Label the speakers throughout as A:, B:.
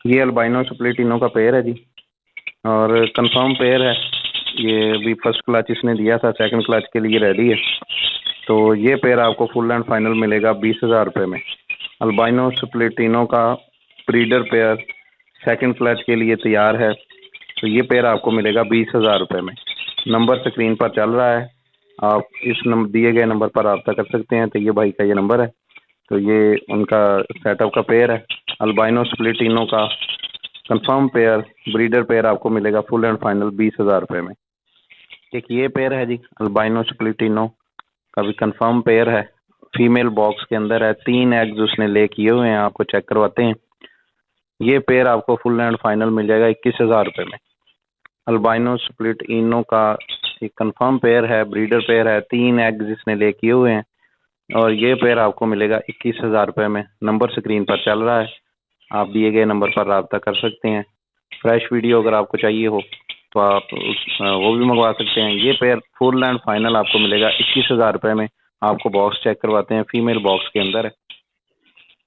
A: ये अल्बाइनो स्प्लिटिनो का पेयर है जी, और कंफर्म पेयर है। ये भी फर्स्ट क्लच इसने दिया था, सेकंड क्लच के लिए रेडी है। तो ये पेयर आपको फुल एंड फाइनल मिलेगा 20,000 रुपये में। अल्बाइनो स्प्लिटिनो का ब्रीडर पेयर सेकंड क्लच के लिए तैयार है। तो ये पेयर आपको मिलेगा 20,000 रुपये में। नंबर स्क्रीन पर चल रहा है, आप इस दिए गए नंबर पर रब्ता कर सकते हैं। तो ये भाई का ये नंबर है, तो ये उनका सेटअप का पेयर है। अल्बाइनो स्प्लिटिनो का कंफर्म पेयर ब्रीडर पेयर आपको मिलेगा फुल एंड फाइनल 20,000 रुपये में। एक ये पेयर है जी, अल्बाइनो स्प्लिटिनो का भी कंफर्म पेयर है, फीमेल बॉक्स के अंदर है, 3 एग्स उसने ले किए हुए हैं, आपको चेक करवाते हैं। ये पेयर आपको फुल एंड फाइनल मिल जाएगा 21,000 रुपये में। अल्बाइनो स्प्लिटिनो का एक कंफर्म पेयर है, ब्रीडर पेयर है, 3 एग्स इसने ले किए हुए हैं, और ये पेयर आपको मिलेगा 21,000 रुपये में। नंबर स्क्रीन पर चल रहा है, आप दिए गए नंबर पर रब्ता कर सकते हैं। फ्रेश वीडियो अगर आपको चाहिए हो तो आप वो भी मंगवा सकते हैं। ये पेयर फुल एंड फाइनल आपको मिलेगा 21,000 रुपये में। आपको बॉक्स चेक करवाते हैं, फीमेल बॉक्स के अंदर है।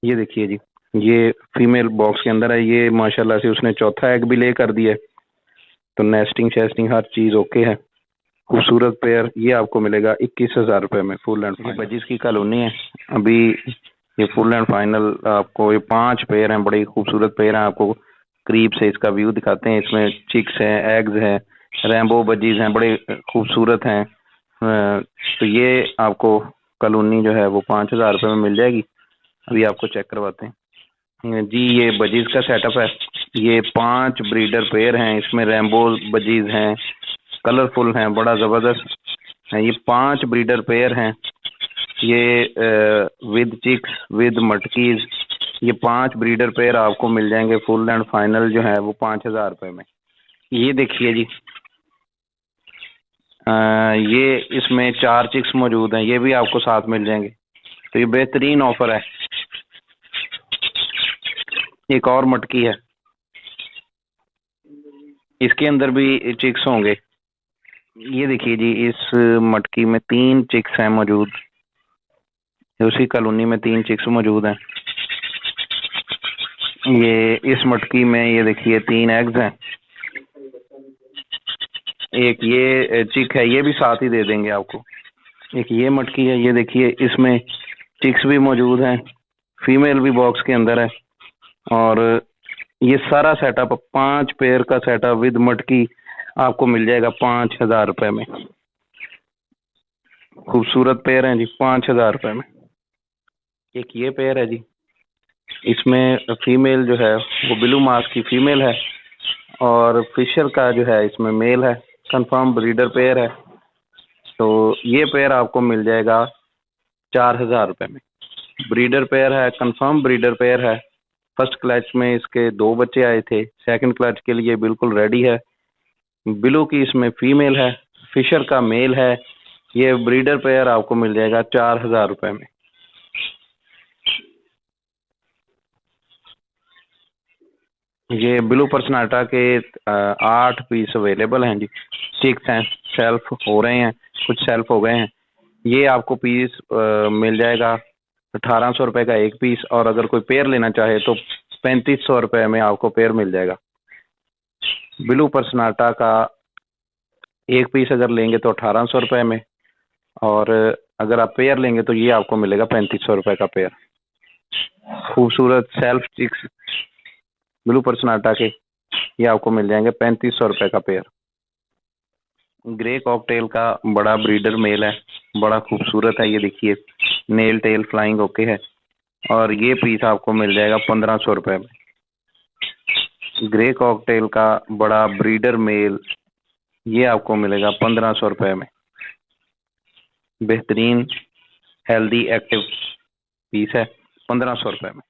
A: ये देखिए जी, ये फीमेल बॉक्स के अंदर है। ये माशाल्लाह से उसने चौथा एग भी ले कर दिया है, तो नेस्टिंग शेस्टिंग हर चीज़ ओके है। खूबसूरत पेयर ये आपको मिलेगा 21,000 रुपये में फुल एंड फाइनल। बजीज की कॉलोनी है अभी। ये फुल एंड फाइनल आपको ये 5 पेयर हैं, बड़े खूबसूरत पेयर हैं। आपको करीब से इसका व्यू दिखाते हैं। इसमें चिक्स हैं, एग्स हैं, रैम्बो बजीज हैं, बड़े खूबसूरत हैं। तो ये आपको कॉलोनी जो है वो 5,000 रुपये में मिल जाएगी। अभी आपको चेक करवाते हैं जी। ये बजीज का सेटअप है। ये 5 ब्रीडर पेयर हैं, इसमें रैम्बो बजीज हैं, कलरफुल हैं, बड़ा ज़बरदस्त है। ये 5 ब्रीडर पेयर हैं। ये विद चिक्स विद मटकीज, ये 5 ब्रीडर पेयर आपको मिल जाएंगे फुल एंड फाइनल जो है वो 5,000 रुपये में। ये देखिए जी, ये इसमें 4 चिक्स मौजूद हैं, ये भी आपको साथ मिल जाएंगे। तो ये बेहतरीन ऑफर है। एक और मटकी है, इसके अंदर भी चिक्स होंगे। ये देखिए जी, इस मटकी में 3 चिक्स हैं मौजूद। उसी कॉलोनी में 3 चिक्स मौजूद हैं। ये इस मटकी में ये देखिए 3 एग्स हैं। एक ये चिक है, ये भी साथ ही दे देंगे आपको। एक ये मटकी है, ये देखिए इसमें चिक्स भी मौजूद हैं, फीमेल भी बॉक्स के अंदर है। और ये सारा सेटअप 5 पेयर का सेटअप विद मटकी आपको मिल जाएगा 5,000 रुपये में। खूबसूरत पेयर हैं जी, 5,000 रुपये में। एक ये पेयर है जी, इसमें फीमेल जो है वो ब्लू मार्क की फीमेल है, और फिशर का जो है इसमें मेल है। कंफर्म ब्रीडर पेयर है। तो ये पेयर आपको मिल जाएगा 4,000 रुपये में। ब्रीडर पेयर है, कंफर्म ब्रीडर पेयर है। फर्स्ट क्लच में इसके 2 बच्चे आए थे, सेकंड क्लच के लिए बिल्कुल रेडी है। ब्लू की इसमें फीमेल है, फिशर का मेल है। ये ब्रीडर पेयर आपको मिल जाएगा 4,000 रुपये में। ये ब्लू पर्सनाटा के 8 पीस अवेलेबल हैं जी। 6 हैं, सेल्फ हो रहे हैं, कुछ सेल्फ हो गए हैं। ये आपको पीस मिल जाएगा 1,800 रुपये का एक पीस, और अगर कोई पेयर लेना चाहे तो 3,500 रुपये में आपको पेयर मिल जाएगा। ब्लू पर्सनाटा का एक पीस अगर लेंगे तो 1,800 रुपये में, और अगर आप पेयर लेंगे तो ये आपको मिलेगा 3,500 रुपये का पेयर। खूबसूरत सेल्फ चिक्स ब्लू पर्सनाटा के ये आपको मिल जाएंगे 3,500 रुपये का पेयर। ग्रे कॉकटेल का बड़ा ब्रीडर मेल है, बड़ा खूबसूरत है। ये देखिए नेल टेल फ्लाइंग ओके है, और ये पीस आपको मिल जाएगा 1,500 रुपये में। ग्रे कॉकटेल का बड़ा ब्रीडर मेल ये आपको मिलेगा 1,500 रुपये में। बेहतरीन हेल्दी एक्टिव पीस है, 1,500 रुपये में।